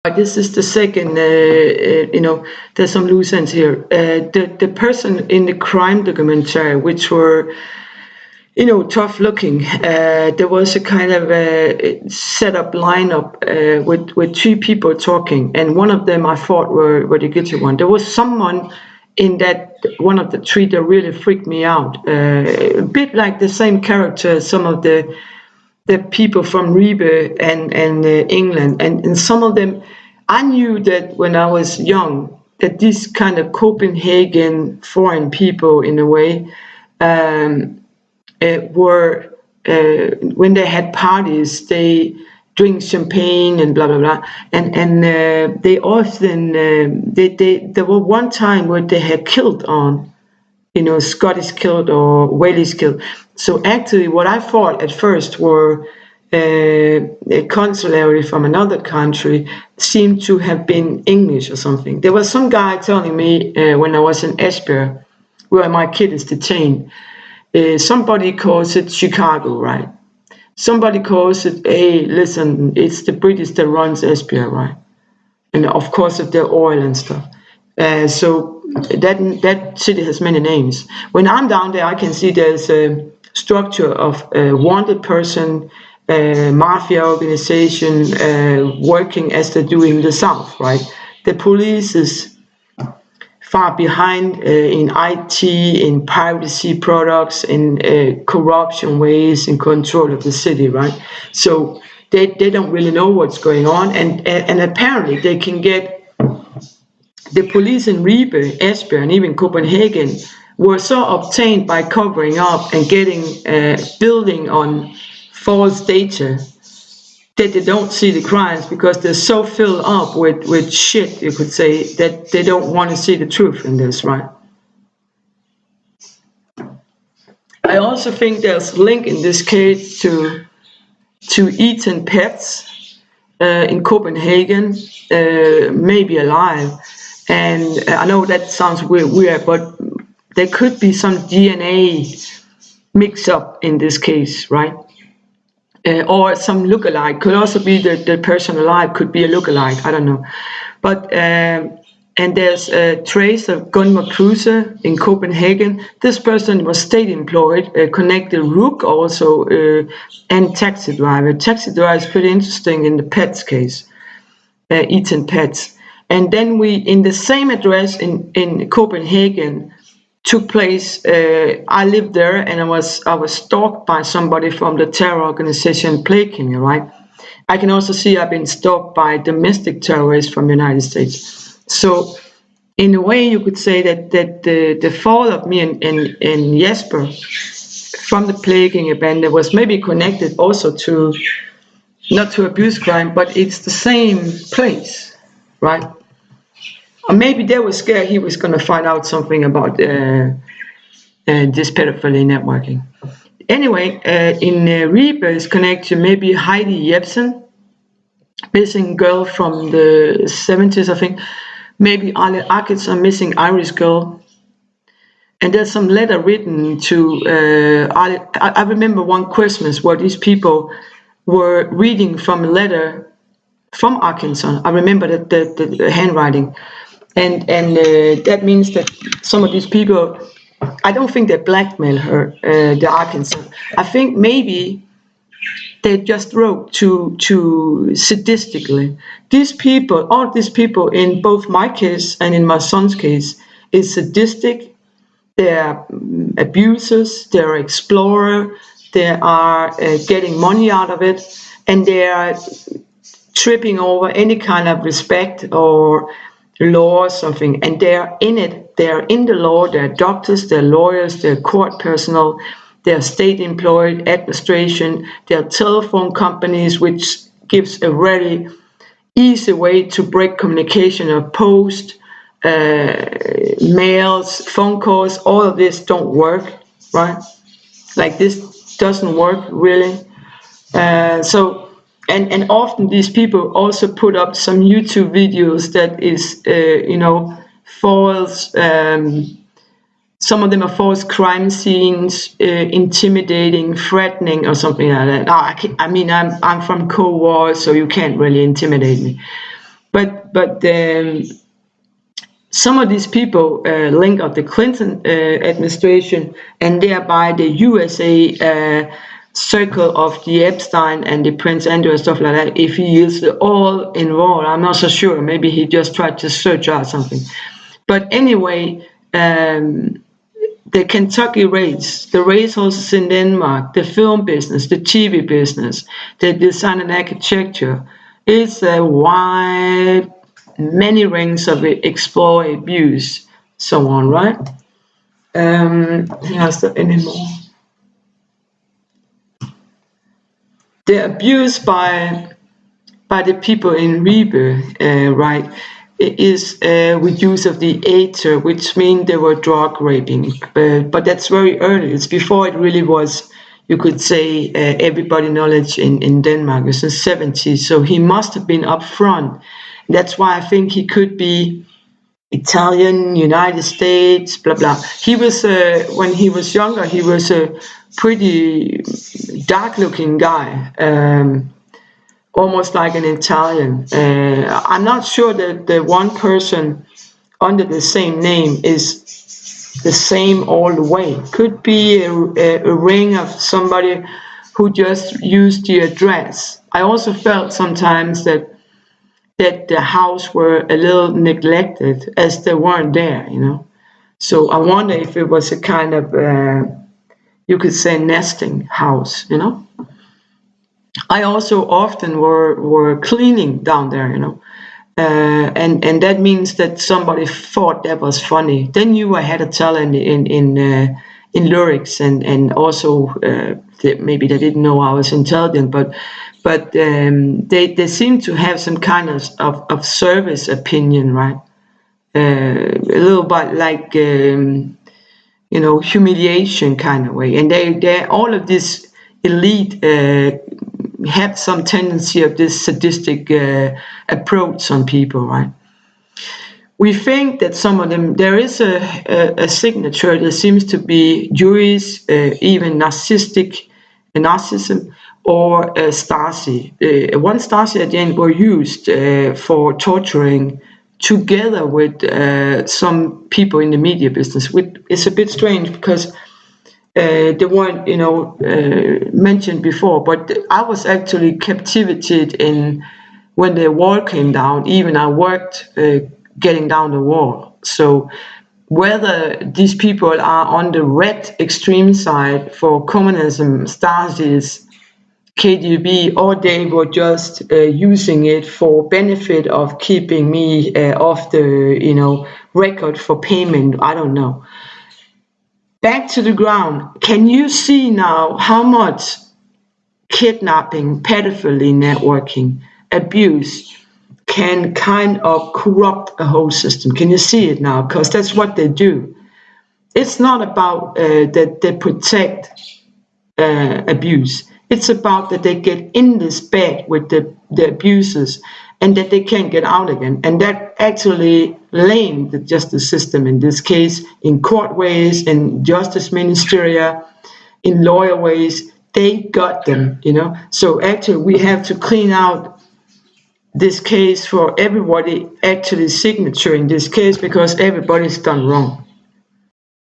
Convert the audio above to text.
This is the second, there's some loose ends here. The person in the crime documentary, which were, tough looking, there was a kind of set up lineup with three people talking, and one of them I thought were the guilty one. There was someone in that one of the three that really freaked me out, a bit like the same character as some of the people from Ribe and England, and some of them, I knew that when I was young, that these kind of Copenhagen foreign people, in a way, were, when they had parties, they drink champagne and blah blah blah, and they often, there were one time where they had killed on, Scottish killed or Wales killed. So actually, what I thought at first were a consulary from another country seemed to have been English or something. There was some guy telling me when I was in Esbjerg, where my kid is detained, somebody calls it Chicago, right? Somebody calls it, hey, listen, it's the British that runs Esbjerg, right? And of course, of their oil and stuff. So that city has many names. When I'm down there, I can see there's a structure of a wanted person, mafia organization, working as they do in the South, right? The police is far behind in IT, in privacy products, in corruption ways, in control of the city, right? So they don't really know what's going on, and apparently they can get the police in Ribe, Esbjerg, and even Copenhagen were so obtained by covering up and getting building on false data that they don't see the crimes because they're so filled up with shit, you could say, that they don't want to see the truth in this, right? I also think there's a link in this case to Eaten Pets in Copenhagen, maybe alive. And I know that sounds weird, but there could be some DNA mix up in this case, right? Or some lookalike. Could also be the person alive could be a lookalike. I don't know. But and there's a trace of Gunnar Kruse in Copenhagen. This person was state employed, connected Rook also, and taxi driver. Taxi driver is pretty interesting in the Pets case, Eaten Pets. And then we, in the same address in Copenhagen, took place. I lived there, and I was stalked by somebody from the terror organization Plague, right? I can also see I've been stalked by domestic terrorists from the United States. So, in a way, you could say that the fall of me and Jesper from the plaguing event was maybe connected also to, not to abuse crime, but it's the same place, right? Or maybe they were scared he was going to find out something about this pedophilia networking. Anyway, in Ribe is connected to maybe Heidi Jebsen, missing girl from the 70s, I think. Maybe Ale Akits, a missing Irish girl. And there's some letter written to, I remember one Christmas where these people were reading from a letter from Arkansas. I remember the handwriting. And that means that some of these people, I don't think they blackmailed her, the Arkansas. I think maybe they just wrote to sadistically. These people, all these people in both my case and in my son's case, is sadistic. They're abusers, they're explorer, they are getting money out of it, and they are tripping over any kind of respect or law or something, and they're in it. They're in the law. They're doctors, they're lawyers, they're court personnel, they're state employed, administration, they're telephone companies, which gives a very easy way to break communication or post, mails, phone calls. All of this don't work, right? Like this doesn't work really. So and often these people also put up some YouTube videos that is, false. Some of them are false crime scenes, intimidating, threatening, or something like that. I'm from Cold War, so you can't really intimidate me. but some of these people link up the Clinton administration and thereby the USA circle of the Epstein and the Prince Andrew and stuff like that. If he is all involved, I'm not so sure. Maybe he just tried to search out something. But anyway, the Kentucky race, the racehorses in Denmark, the film business, the TV business, the design and architecture, it's a wide, many rings of exploit, abuse, so on, right? Is there any more? The abuse by the people in Ribe, right, is with use of the ether, which means they were drug raping. But that's very early. It's before it really was, you could say, everybody knowledge in Denmark. It's in the 70s. So he must have been up front. That's why I think he could be Italian, United States, blah, blah. He was, when he was younger, he was a pretty dark-looking guy. Almost like an Italian. I'm not sure that the one person under the same name is the same all the way. Could be a ring of somebody who just used the address. I also felt sometimes that the house were a little neglected as they weren't there, you know. So I wonder if it was a kind of, you could say, nesting house, you know. I also often were cleaning down there, you know, and that means that somebody thought that was funny. They knew I had a talent in lyrics, and also maybe they didn't know I was intelligent, but they seemed to have some kind of service opinion, right? A little bit like you know, humiliation kind of way, and they all of this elite have some tendency of this sadistic approach on people, right? We think that some of them, there is a signature that seems to be Jewish, even narcissism, or Stasi. One Stasi at the end were used for torturing together with some people in the media business. It's a bit strange because they weren't, you know, mentioned before, but I was actually captivated in when the wall came down. Even I worked getting down the wall. So whether these people are on the red extreme side for communism, Stasi's, KGB, or they were just using it for benefit of keeping me off the, you know, record for payment, I don't know. Back to the ground. Can you see now how much kidnapping, pedophilia, networking, abuse can kind of corrupt a whole system? Can you see it now? Because that's what they do. It's not about that they protect abuse. It's about that they get in this bed with the abusers and that they can't get out again. And that actually lamed the justice system in this case, in court ways, in justice ministeria, in lawyer ways. They got them, you know. So actually we have to clean out this case for everybody actually signature in this case because everybody's done wrong.